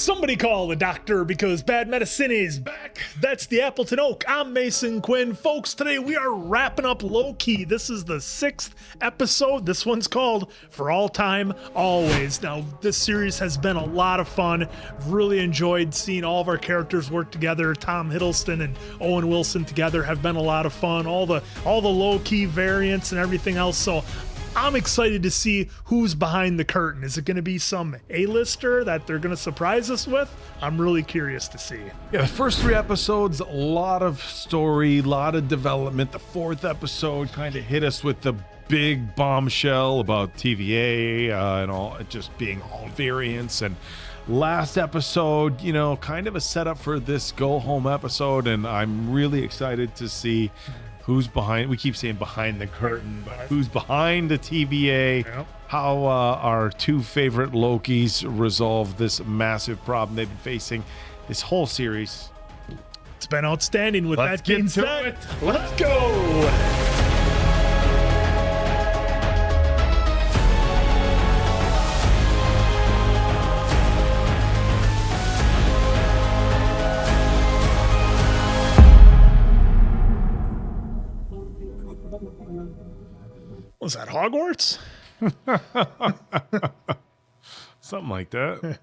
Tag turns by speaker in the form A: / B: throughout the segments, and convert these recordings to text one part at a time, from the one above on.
A: Somebody call the doctor because bad medicine is back. That's the Appleton Oak. I'm Mason Quinn. Folks, today we are wrapping up Loki. This is the 6th episode. This one's called For All Time, Always. Now, this series has been a lot of fun. Really enjoyed seeing all of our characters work together. Tom Hiddleston and Owen Wilson together have been a lot of fun. All the Loki variants and everything else. So I'm excited to see who's behind the curtain. Is it going to be some A-lister that they're going to surprise us with? I'm really curious to see.
B: Yeah, the first 3 episodes, a lot of story, a lot of development. The 4th episode kind of hit us with the big bombshell about TVA and all, it just being all variants. And last episode, you know, kind of a setup for this go-home episode. And I'm really excited to see who's behind. We keep saying behind the curtain, but who's behind the TVA? Yep. How our 2 favorite Lokis resolve this massive problem they've been facing this whole series.
A: It's been outstanding. With that being said, let's go. Was that Hogwarts?
B: Something like that.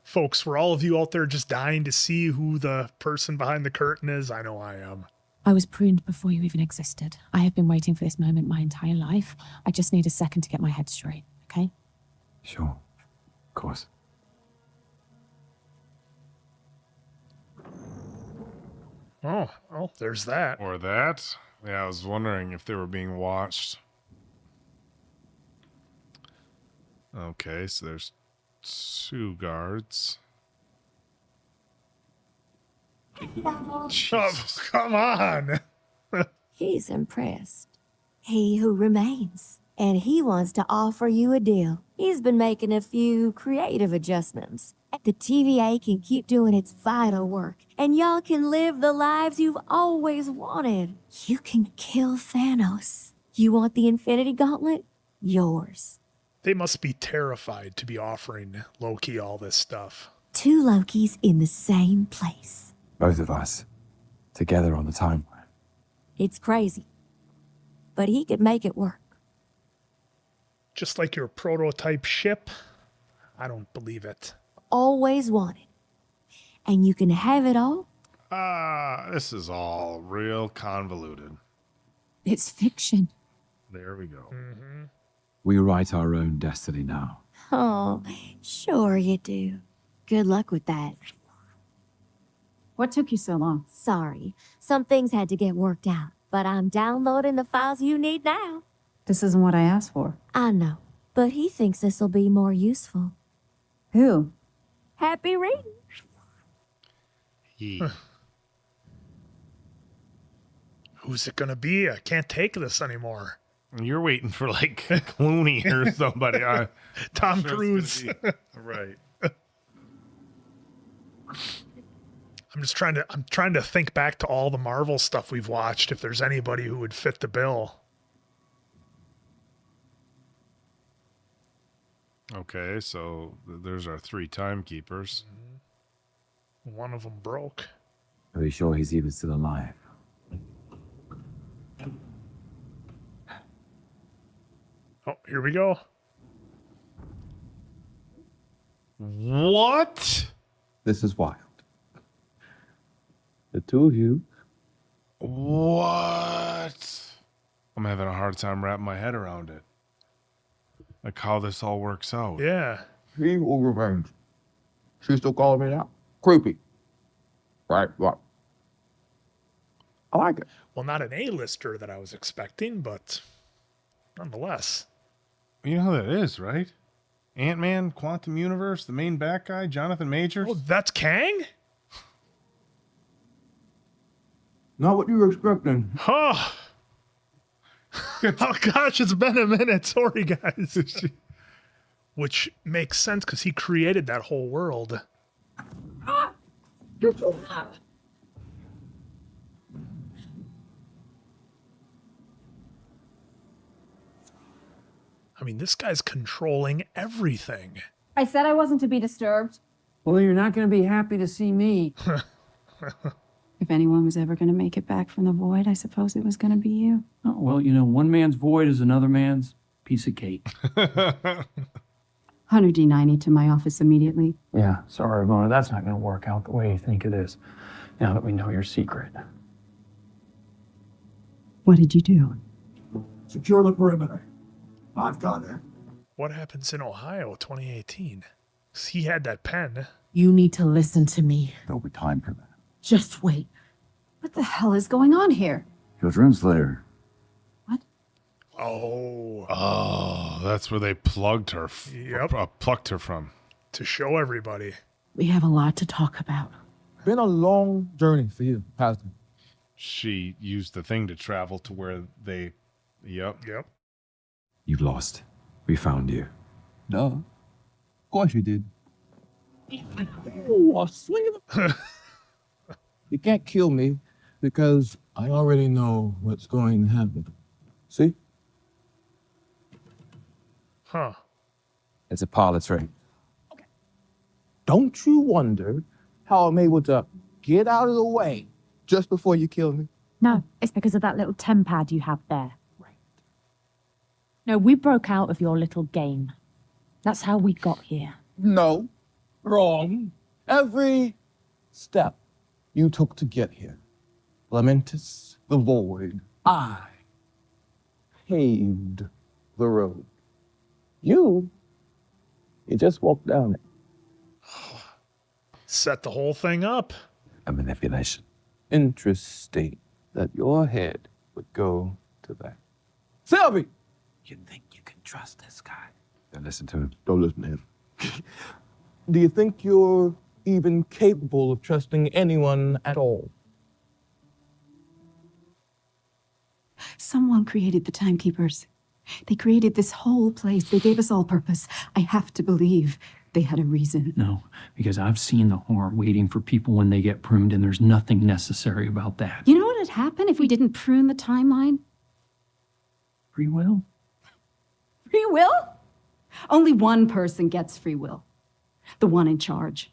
A: Folks, were all of you out there just dying to see who the person behind the curtain is? I know I am.
C: I was pruned before you even existed. I have been waiting for this moment my entire life. I just need a second to get my head straight, okay?
D: Sure. Of course.
A: Oh, well, there's that.
B: Or that. Yeah, I was wondering if they were being watched. Okay, so there's 2 guards.
A: Oh, come on.
E: He's impressed. He who remains. And he wants to offer you a deal. He's been making a few creative adjustments. The TVA can keep doing its vital work, and y'all can live the lives you've always wanted. You can kill Thanos. You want the Infinity Gauntlet? Yours.
A: They must be terrified to be offering Loki all this stuff.
E: 2 Lokis in the same place.
D: Both of us. Together on the timeline.
E: It's crazy. But he could make it work.
A: Just like your prototype ship? I don't believe it.
E: Always wanted. And you can have it all.
B: This is all real convoluted.
C: It's fiction.
B: There we go.
A: Mm-hmm.
D: We write our own destiny now.
E: Oh, sure you do. Good luck with that.
C: What took you so long?
E: Sorry, some things had to get worked out, but I'm downloading the files you need now.
F: This isn't what I asked for.
E: I know, but he thinks this'll be more useful.
F: Who?
E: Happy reading.
B: Yeah.
A: Who's it gonna be? I can't take this anymore.
B: You're waiting for like Clooney or somebody.
A: Tom
B: sure
A: Cruise.
B: Right.
A: I'm trying to think back to all the Marvel stuff we've watched, if there's anybody who would fit the bill.
B: Okay, so there's our 3 timekeepers.
A: One of them broke.
D: Are we sure he's even still alive?
A: Oh, here we go.
B: What?
D: This is wild. The 2 of you.
B: What? I'm having a hard time wrapping my head around it. Like how this all works out.
A: Yeah.
G: He will revenge. She's still calling me that? Creepy. Right. I like it.
A: Well, not an A-lister that I was expecting, but nonetheless.
B: You know who that is, right? Ant-Man, Quantum Universe, the main bad guy, Jonathan Majors.
A: Oh, that's Kang?
G: Not what you were expecting.
A: Oh. Oh gosh, it's been a minute. Sorry, guys. Which makes sense because he created that whole world. I mean, this guy's controlling everything.
F: I said I wasn't to be disturbed.
H: Well, you're not going to be happy to see me.
C: If anyone was ever going to make it back from the void, I suppose it was going to be you.
H: Oh, well, you know, one man's void is another man's piece of cake.
C: 100D90 to my office immediately.
H: Yeah, sorry, Mona, that's not going to work out the way you think it is, now that we know your secret.
C: What did you do?
I: Secure the perimeter. I've got it.
A: What happens in Ohio 2018? He had that pen.
J: You need to listen to me.
D: There'll be time for that.
J: Just wait.
F: What the hell is going on here?
D: Your translator.
A: Oh,
B: That's where they plugged her.
A: Yep.
B: Plucked her from.
A: to show everybody.
J: We have a lot to talk about.
G: Been a long journey for you, hasn't it?
B: She used the thing to travel to where they. Yep.
D: You've lost. We found you.
G: Duh. Of course you did. Oh, I'll swing it. You can't kill me because I already know what's going to happen. See?
A: Huh.
D: It's a pilot's ring.
G: Don't you wonder how I'm able to get out of the way just before you kill me?
C: No, it's because of that little tempad you have there. Right. No, we broke out of your little game. That's how we got here.
G: No. Wrong. Every step you took to get here. Lamentus the Void. I paved the road. You just walked down it.
A: Set the whole thing up.
D: A manipulation.
G: Interesting that your head would go to that. Sylvie!
H: You think you can trust this guy?
D: Don't listen to him.
G: Don't listen to him. Do you think you're even capable of trusting anyone at all?
C: Someone created the timekeepers. They created this whole place. They gave us all purpose. I have to believe they had a reason.
H: No, because I've seen the harm waiting for people when they get pruned, and there's nothing necessary about that.
C: You know what would happen if we didn't prune the timeline?
H: Free will?
C: Free will? Only one person gets free will. The one in charge.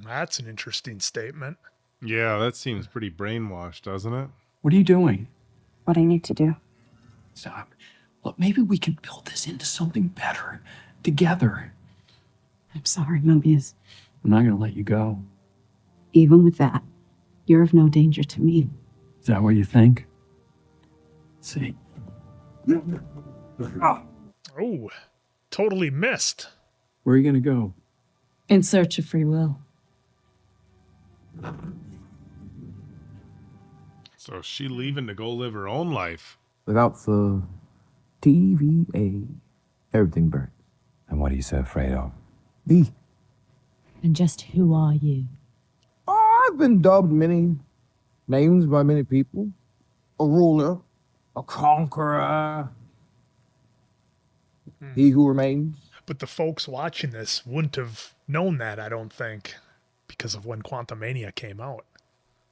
A: That's an interesting statement.
B: Yeah, that seems pretty brainwashed, doesn't it?
H: What are you doing?
C: What I need to do.
H: Stop. Look, maybe we can build this into something better together.
C: I'm sorry, Mobius.
H: I'm not going to let you go.
C: Even with that, you're of no danger to me.
H: Is that what you think? Let's see.
A: Oh, totally missed.
H: Where are you going to go?
J: In search of free will.
B: So is she leaving to go live her own life?
D: Without the TVA, everything burns. And what are you so afraid of?
G: Me.
J: And just who are you?
G: I've been dubbed many names by many people. A ruler, a conqueror, he who remains.
A: But the folks watching this wouldn't have known that, I don't think, because of when Quantumania came out.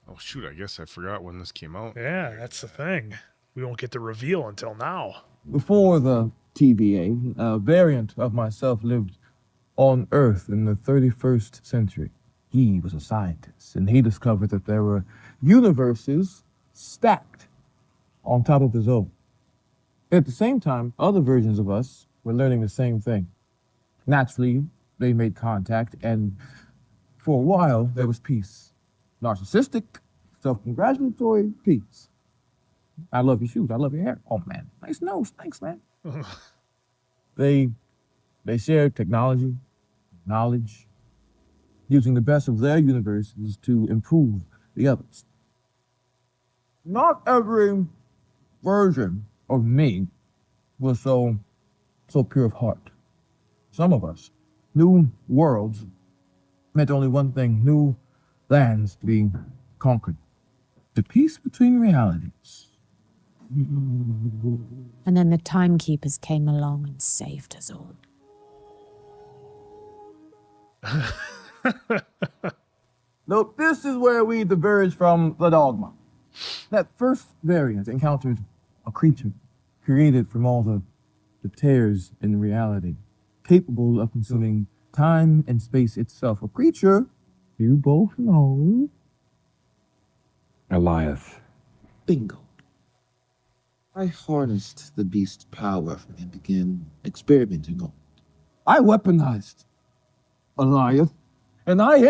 B: Oh, shoot, I guess I forgot when this came out.
A: Yeah, that's the thing. We won't get the reveal until now.
G: Before the TVA, a variant of myself lived on Earth in the 31st century. He was a scientist, and he discovered that there were universes stacked on top of his own. At the same time, other versions of us were learning the same thing. Naturally, they made contact, and for a while, there was peace. Narcissistic, self-congratulatory peace. I love your shoes. I love your hair. Oh, man. Nice nose. Thanks, man. They shared technology, knowledge, using the best of their universes to improve the others. Not every version of me was so pure of heart. Some of us, new worlds meant only one thing, new lands being conquered. The peace between realities.
C: And then the timekeepers came along and saved us all.
G: Nope, this is where we diverge from the dogma. That first variant encountered a creature created from all the the tears in reality, capable of consuming time and space itself. A creature you both know.
D: Eliath.
K: Bingo. I harnessed the beast's power and began experimenting on it.
G: I weaponized Eliath, and I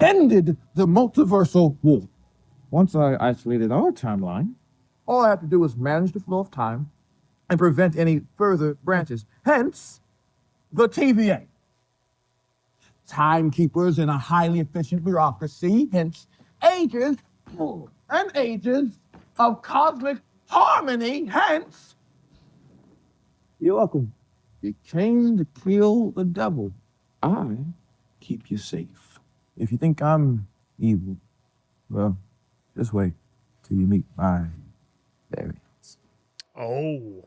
G: ended the multiversal war. Once I isolated our timeline, all I have to do is manage the flow of time and prevent any further branches. Hence, the TVA. Timekeepers in a highly efficient bureaucracy, hence ages and ages of cosmic harmony, hence. You're welcome. You came to kill the devil. I keep you safe. If you think I'm evil, well, just wait till you meet my variants.
A: Oh.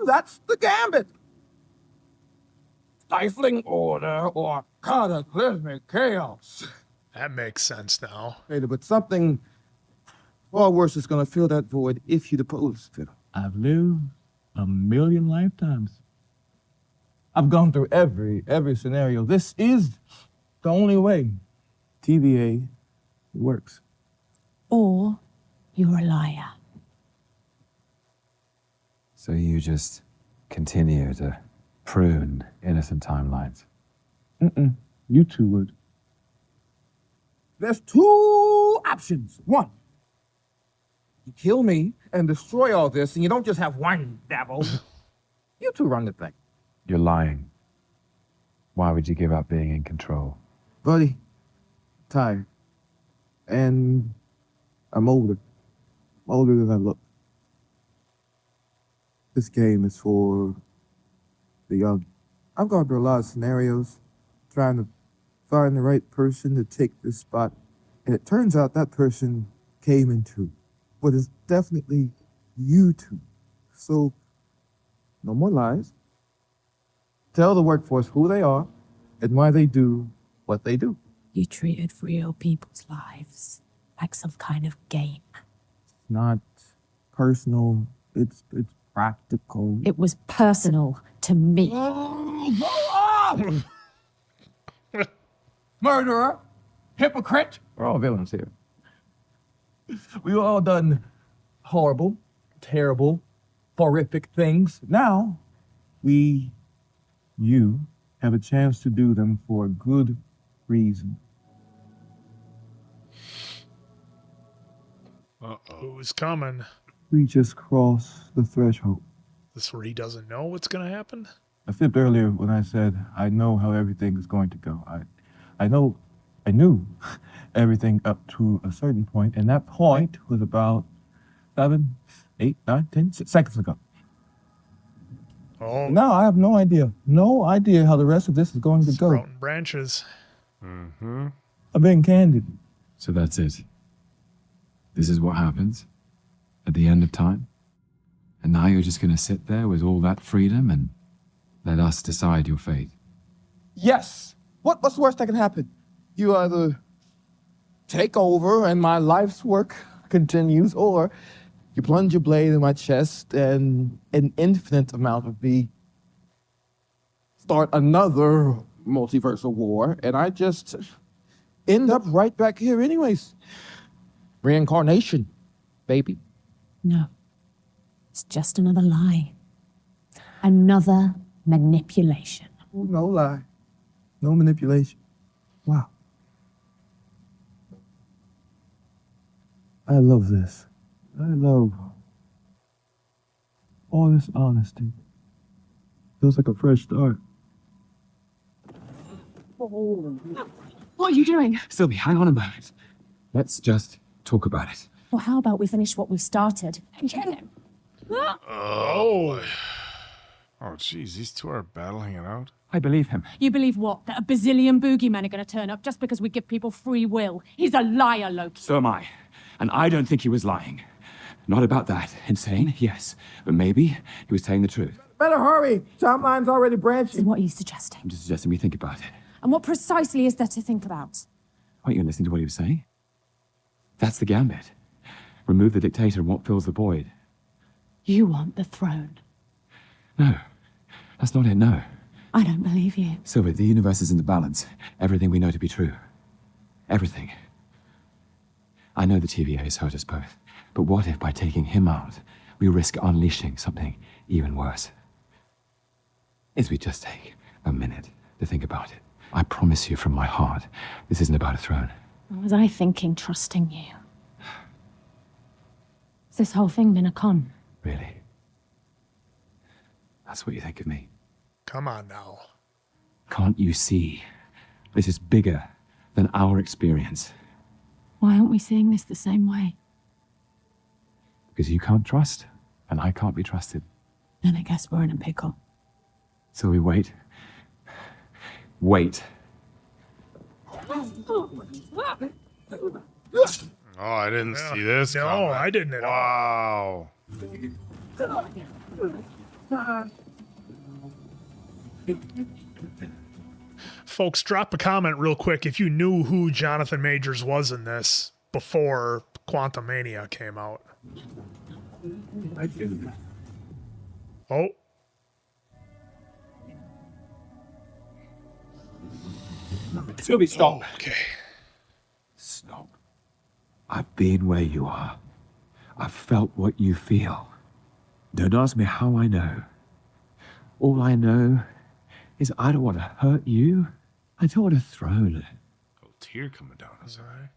G: That's the gambit. Stifling order or cataclysmic chaos.
A: That makes sense now.
G: But something far worse is going to fill that void if you depose it. I've lived 1,000,000 lifetimes. I've gone through every scenario. This is the only way TVA works.
J: Or you're a liar.
D: So you just continue to prune innocent timelines.
G: You two would. There's two options. One, you kill me and destroy all this, and you don't just have one devil. You two run the thing.
D: You're lying. Why would you give up being in control?
G: Buddy, tired. And I'm older. Older than I look. This game is for the young. I've gone through a lot of scenarios trying to find the right person to take this spot. And it turns out that person came into what is definitely you two. So, no more lies. Tell the workforce who they are and why they do what they do.
J: You treated real people's lives like some kind of game.
G: Not personal, it's practical.
J: It was personal to me.
G: Murderer! Hypocrite! We're all villains here. We've all done horrible, terrible, horrific things. Now, you have a chance to do them for a good reason.
A: Who's coming?
G: We just crossed the threshold.
A: This where he doesn't know what's going to happen?
G: I fibbed earlier when I said I know how everything is going to go. I knew everything up to a certain point, and that point was about 7, 8, 9, 10 seconds ago.
A: Oh.
G: Now I have no idea how the rest of this is going to go.
A: Sprouting branches.
B: Mm-hmm.
G: I'm being candid.
L: So that's it. This is what happens at the end of time. And now you're just going to sit there with all that freedom and let us decide your fate.
G: Yes. What's the worst that can happen? You either take over and my life's work continues, or you plunge your blade in my chest and an infinite amount of me start another multiversal war, and I just end up right back here anyways. Reincarnation, baby.
J: No. It's just another lie. Another manipulation.
G: No lie. No manipulation. Wow. I love this. I love all this honesty. Feels like a fresh start.
F: What are you doing?
L: Sylvie, hang on a moment. Let's just talk about it.
C: Well, how about we finish what we've started and kill him?
B: Oh. Oh, jeez, these two are battling it out.
L: I believe him.
C: You believe what? That a bazillion boogeymen are going to turn up just because we give people free will? He's a liar, Loki.
L: So am I. And I don't think he was lying. Not about that. Insane? Yes. But maybe he was telling the truth.
G: Better hurry. Timeline's already branching.
C: So what are you suggesting?
L: I'm just suggesting we think about it.
C: And what precisely is there to think about?
L: Weren't you listening to what he was saying? That's the gambit. Remove the dictator and what fills the void?
J: You want the throne.
L: No, that's not it, no.
J: I don't believe you.
L: Sylvia, the universe is in the balance. Everything we know to be true. Everything. I know the TVA has hurt us both, but what if by taking him out, we risk unleashing something even worse? If we just take a minute to think about it, I promise you from my heart, this isn't about a throne.
C: What was I thinking, trusting you? Has this whole thing been a con?
L: Really? That's what you think of me?
A: Come on now.
L: Can't you see? This is bigger than our experience.
C: Why aren't we seeing this the same way?
L: Because you can't trust, and I can't be trusted.
J: Then I guess we're in a pickle.
L: So we wait. Wait.
B: Oh, I didn't see this.
A: No,
B: coming.
A: I didn't at all.
B: Wow.
A: Folks, drop a comment real quick if you knew who Jonathan Majors was in this before Quantumania came out. Oh.
K: Sylvie, stop.
A: Oh, okay.
L: Stop. I've been where you are. I've felt what you feel. Don't ask me how I know. All I know is I don't want to hurt you. I don't want a throne.
B: Oh, tear coming down his eye.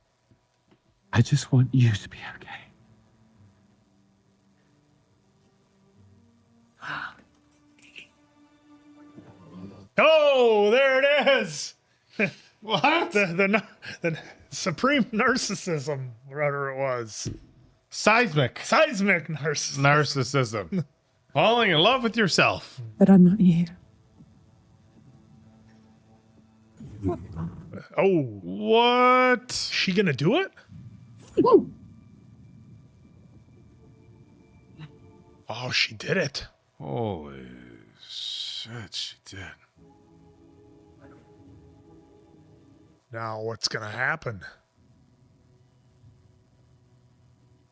L: I just want you to be okay.
A: Oh, there it is.
B: What?
A: The supreme narcissism, whatever it was.
B: Seismic
A: Narcissism.
B: narcissism. Falling in love with yourself.
J: But I'm not you.
A: Oh,
B: What?
A: she gonna do it? Oh, she did it.
B: Holy shit, she did.
A: Now what's gonna happen?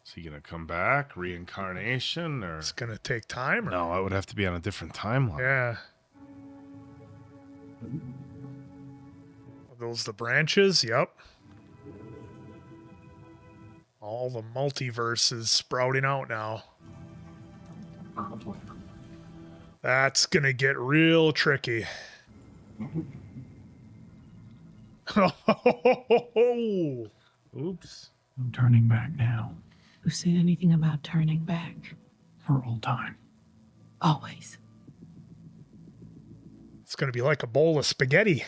B: Is he gonna come back? Reincarnation? Or
A: It's gonna take time? Or?
B: no, it would have to be on a different timeline.
A: Yeah. Are those the branches? Yep. All the multiverses sprouting out now. That's gonna get real tricky.
B: Oops.
H: I'm turning back now.
J: Who said anything about turning back?
H: For all time.
J: Always.
A: It's gonna be like a bowl of spaghetti,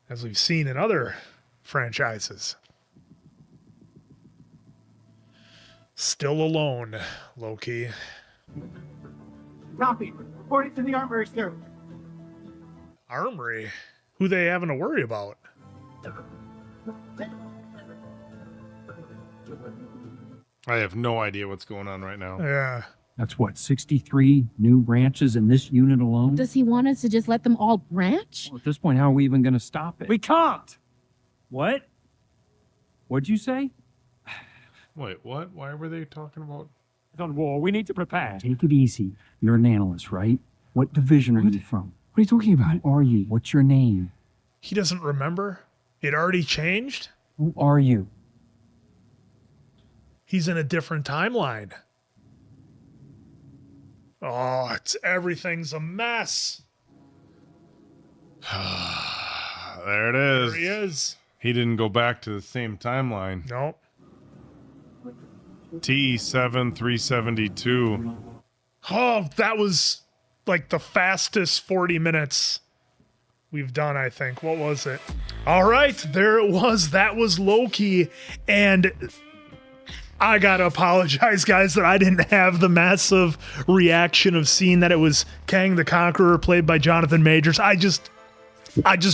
A: as we've seen in other franchises. Still alone, Loki.
I: Copy. Reporting to the armory, sir.
A: Armory? Who they having to worry about?
B: I have no idea what's going on right now.
A: Yeah.
H: That's what, 63 new branches in this unit alone?
C: Does he want us to just let them all branch?
H: Well, at this point, how are we even going to stop it?
M: We can't.
H: What? What'd you say?
B: Wait, what? Why were they talking about?
M: It's on war. We need to prepare.
H: Take it easy. You're an analyst, right? What division are you from?
L: What are you talking about?
H: Who are you? What's your name?
A: He doesn't remember? It already changed?
H: Who are you?
A: He's in a different timeline. Oh, everything's a mess.
B: There it is.
A: There he is.
B: He didn't go back to the same timeline.
A: Nope.
B: TE7 372.
A: Oh, that was like the fastest 40 minutes we've done, I think. What was it? All right, there it was. That was Loki. And I gotta apologize, guys, that I didn't have the massive reaction of seeing that it was Kang the Conqueror played by Jonathan Majors. I just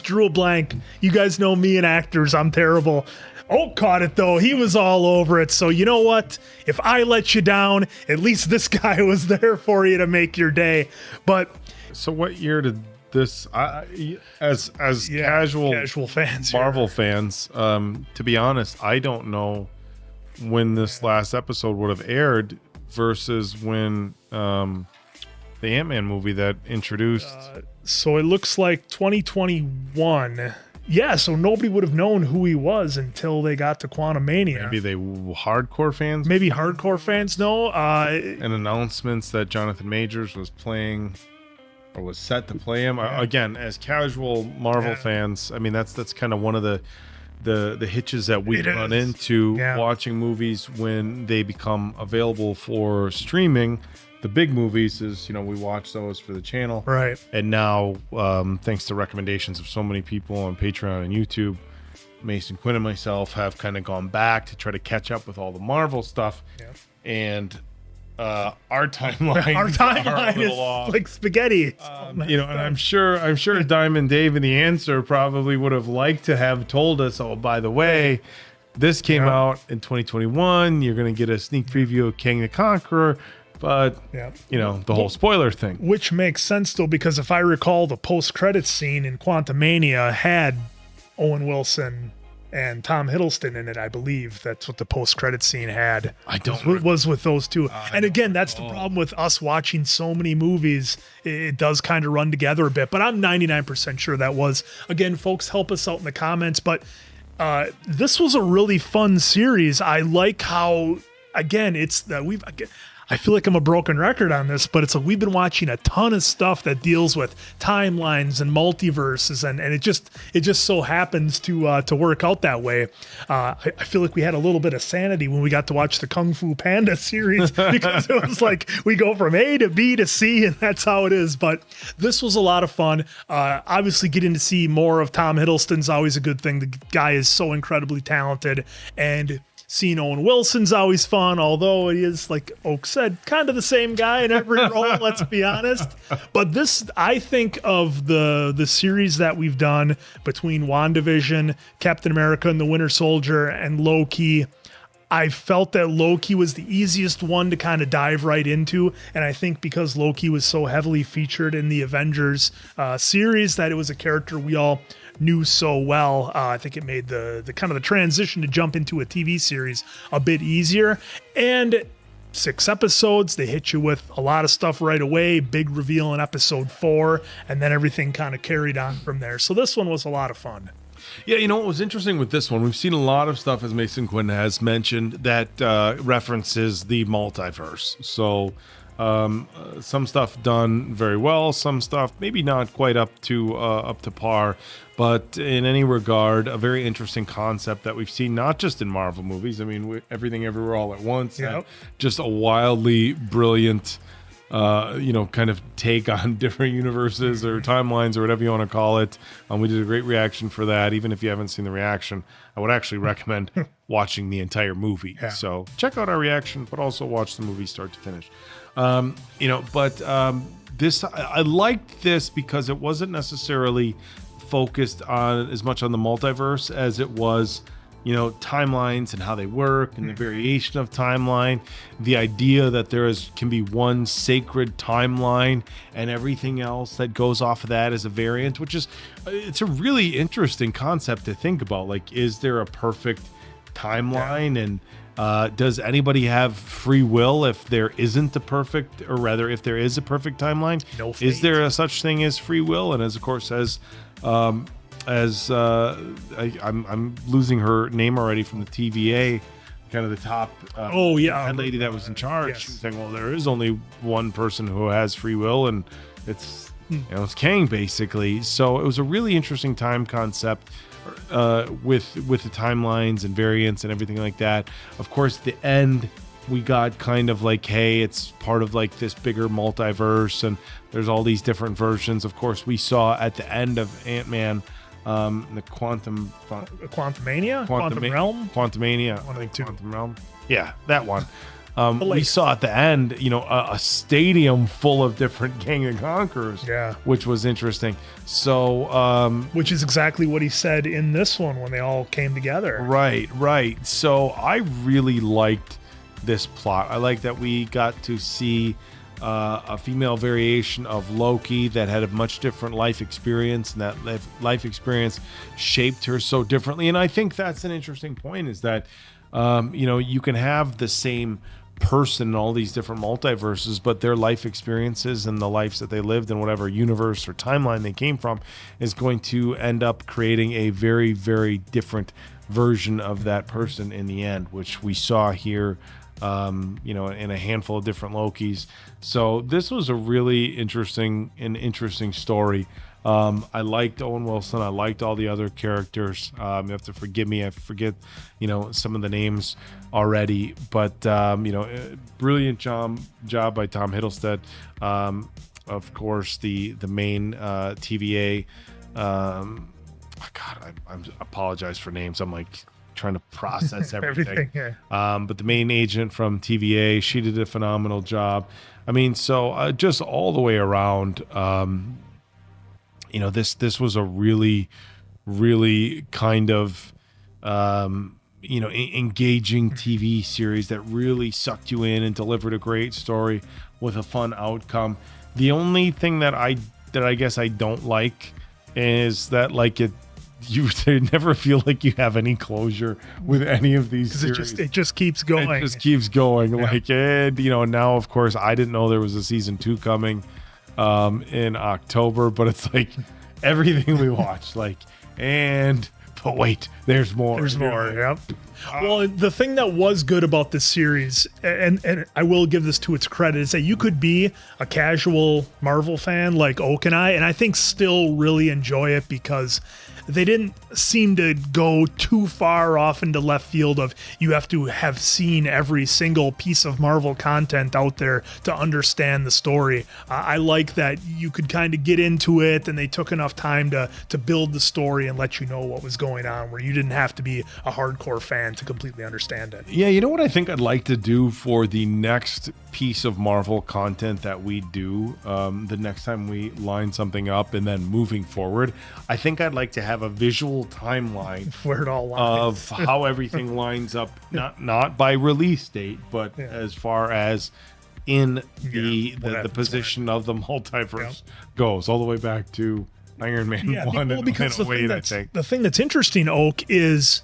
A: drew a blank. You guys know me and actors. I'm terrible. Oh, caught it though. He was all over it. So you know what? If I let you down, at least this guy was there for you to make your day. But
B: so what year did this? As casual
A: fans,
B: Marvel fans, to be honest, I don't know when this last episode would have aired. versus when the Ant-Man movie that introduced.
A: So it looks like 2021. Yeah, so nobody would have known who he was until they got to Quantumania.
B: Maybe they hardcore fans.
A: Maybe hardcore fans know.
B: And announcements that Jonathan Majors was playing or was set to play him. Again, as casual Marvel fans, I mean that's kind of one of the hitches that we run into watching movies when they become available for streaming. The big movies is, we watch those for the channel.
A: Right.
B: And now, thanks to recommendations of so many people on Patreon and YouTube, Mason Quinn and myself have kind of gone back to try to catch up with all the Marvel stuff. Yeah. And our timeline
A: is
B: off.
A: Like spaghetti.
B: And I'm sure Diamond Dave and the Answer probably would have liked to have told us, oh, by the way, this came out in 2021. You're going to get a sneak preview of Kang the Conqueror. But, the whole spoiler thing.
A: Which makes sense, though, because if I recall, the post-credits scene in Quantumania had Owen Wilson and Tom Hiddleston in it, I believe. That's what the post-credits scene had. Was with those two. And again, that's the problem with us watching so many movies. It does kind of run together a bit. But I'm 99% sure that was. Again, folks, help us out in the comments. But this was a really fun series. I like how, again, it's that I feel like I'm a broken record on this, but it's like we've been watching a ton of stuff that deals with timelines and multiverses, and it just so happens to work out that way. I feel like we had a little bit of sanity when we got to watch the Kung Fu Panda series because it was like we go from A to B to C, and that's how it is. But this was a lot of fun. Obviously, getting to see more of Tom Hiddleston's always a good thing. The guy is so incredibly talented, and seeing Owen Wilson's always fun, although he is, like Oak said, kind of the same guy in every role, let's be honest. But this, I think of the series that we've done between WandaVision, Captain America and the Winter Soldier, and Loki, I felt that Loki was the easiest one to kind of dive right into. And I think because Loki was so heavily featured in the Avengers series, that it was a character we all knew so well. I think it made the kind of the transition to jump into a TV series a bit easier. And 6 episodes, they hit you with a lot of stuff right away. Big reveal in episode 4, and then everything kind of carried on from there. So this one was a lot of fun.
B: Yeah, what was interesting with this one, we've seen a lot of stuff, as Mason Quinn has mentioned, that references the multiverse. So some stuff done very well, some stuff maybe not quite up to par, but in any regard, a very interesting concept that we've seen not just in Marvel movies. I mean, Everything Everywhere All at Once, just a wildly brilliant kind of take on different universes or timelines or whatever you want to call it. We did a great reaction for that. Even if you haven't seen the reaction, I would actually recommend watching the entire movie. So check out our reaction, but also watch the movie start to finish. This, I liked this because it wasn't necessarily focused on as much on the multiverse as it was, timelines and how they work and the variation of timeline, the idea that can be one sacred timeline and everything else that goes off of that is a variant, it's a really interesting concept to think about. Like, is there a perfect timeline? And does anybody have free will if there isn't a perfect, or rather if there is a perfect timeline?
A: No fate.
B: Is there a such thing as free will? And as of course I'm losing her name already from the TVA, kind of the top head lady that was in charge. Yes. She was saying, well, there is only one person who has free will, and it's it's Kang, basically. So it was a really interesting time concept with the timelines and variants and everything like that. Of course, the end, we got kind of like, hey, it's part of like this bigger multiverse, and there's all these different versions. Of course, we saw at the end of Ant-Man, the
A: Quantumania? Quantum Realm?
B: Quantumania.
A: I think too.
B: Quantum Realm. Yeah, that one. We saw at the end, a stadium full of different Kang the Conquerors, which was interesting. So,
A: which is exactly what he said in this one when they all came together.
B: Right. So I really liked this plot. I like that we got to see a female variation of Loki that had a much different life experience, and that life experience shaped her so differently. And I think that's an interesting point, is that you can have the same person in all these different multiverses, but their life experiences and the lives that they lived in whatever universe or timeline they came from is going to end up creating a very, very different version of that person in the end, which we saw here, in a handful of different Lokis. So this was a really interesting story. I liked Owen Wilson. I liked all the other characters. You have to forgive me. I forget, some of the names already, but, brilliant job by Tom Hiddleston. Of course, the main TVA. I apologize for names. I'm like trying to process everything. But the main agent from TVA, she did a phenomenal job. I mean, so just all the way around, this was a really, really kind of, engaging TV series that really sucked you in and delivered a great story with a fun outcome. The only thing that I guess I don't like is that you never feel like you have any closure with any of these series.
A: It just keeps going.
B: It just keeps going. Yeah.
A: Now
B: of course I didn't know there was a season 2 coming in October, but it's like everything we watched, but wait, there's more.
A: Yep. Well, the thing that was good about this series, and I will give this to its credit, is that you could be a casual Marvel fan like Oak and I think still really enjoy it because they didn't seem to go too far off into left field of you have to have seen every single piece of Marvel content out there to understand the story. I like that you could kind of get into it and they took enough time to build the story and let you know what was going on, where you didn't have to be a hardcore fan to completely understand it.
B: Yeah, you know what I think I'd like to do for the next piece of Marvel content that we do, the next time we line something up and then moving forward, I think I'd like to have a visual timeline
A: where it all lines.
B: Of how everything lines up, not by release date, but as far as in the position of the multiverse goes, all the way back to Iron Man 1 and I think.
A: The thing that's interesting, Oak, is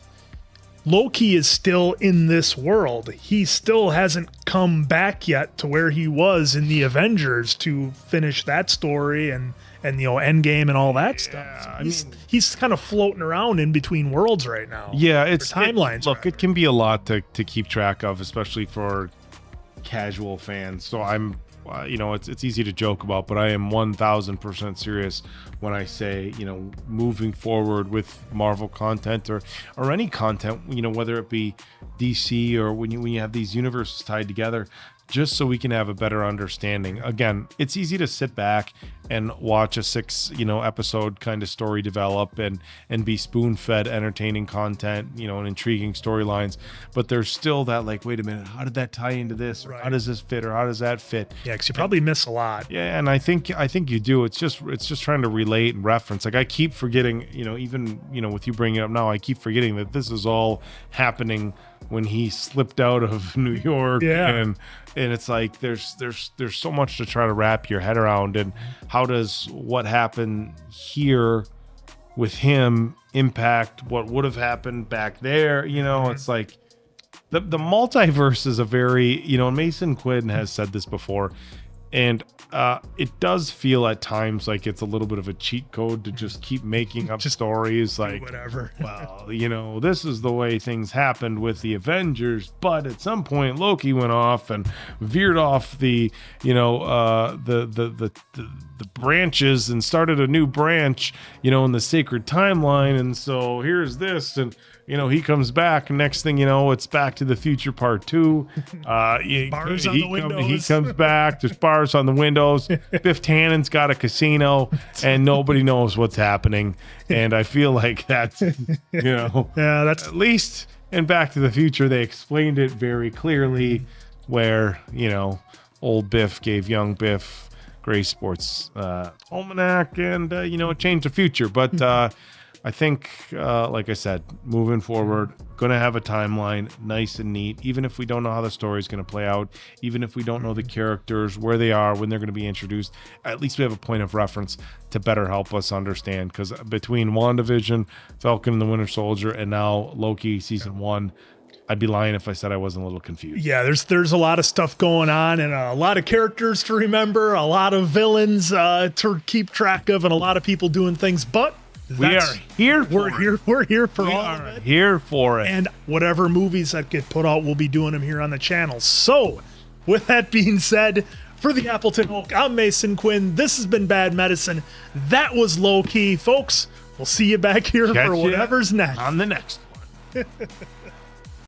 A: Loki is still in this world. He still hasn't come back yet to where he was in the Avengers to finish that story and Endgame and all that stuff. So he's kind of floating around in between worlds right now.
B: Yeah,
A: timelines.
B: It can be a lot to keep track of, especially for casual fans. So I'm, it's easy to joke about, but I am 1,000% serious when I say, moving forward with Marvel content or any content, whether it be DC or when you have these universes tied together, just so we can have a better understanding. Again, it's easy to sit back and watch a 6, episode kind of story develop and be spoon-fed entertaining content, and intriguing storylines. But there's still that wait a minute, how did that tie into this? Or how does this fit? Or how does that fit?
A: Yeah, because you probably miss a lot.
B: Yeah, and I think you do. It's just trying to relate and reference. I keep forgetting, even with you bringing it up now, I keep forgetting that this is all happening when he slipped out of New York. And it's like there's so much to try to wrap your head around, and how does what happened here with him impact what would have happened back there? It's like the multiverse is a very, Mason Quinn has said this before, and it does feel at times like it's a little bit of a cheat code to just keep making up stories
A: whatever.
B: Well, this is the way things happened with the Avengers, but at some point Loki went off and veered off the branches and started a new branch, in the sacred timeline, and so here's this, and he comes back, and next thing you know, it's Back to the Future Part 2.
A: Bars on the windows.
B: He comes back, there's bars on the windows. Biff Tannen's got a casino, and nobody knows what's happening. And I feel like that's,
A: that's
B: at least in Back to the Future, they explained it very clearly where, old Biff gave young Biff Gray Sports Almanac and, changed the future. But I think, like I said, moving forward, going to have a timeline nice and neat, even if we don't know how the story is going to play out, even if we don't know the characters, where they are, when they're going to be introduced, at least we have a point of reference to better help us understand. Because between WandaVision, Falcon and the Winter Soldier, and now Loki season 1, I'd be lying if I said I wasn't a little confused.
A: Yeah, there's a lot of stuff going on and a lot of characters to remember, a lot of villains to keep track of, and a lot of people doing things. But
B: We're here for it.
A: And whatever movies that get put out, we'll be doing them here on the channel. So, with that being said, for the Appleton Oak, I'm Mason Quinn. This has been Bad Medicine. That was Loki. Folks, we'll see you back here for whatever's next.
B: On the next one.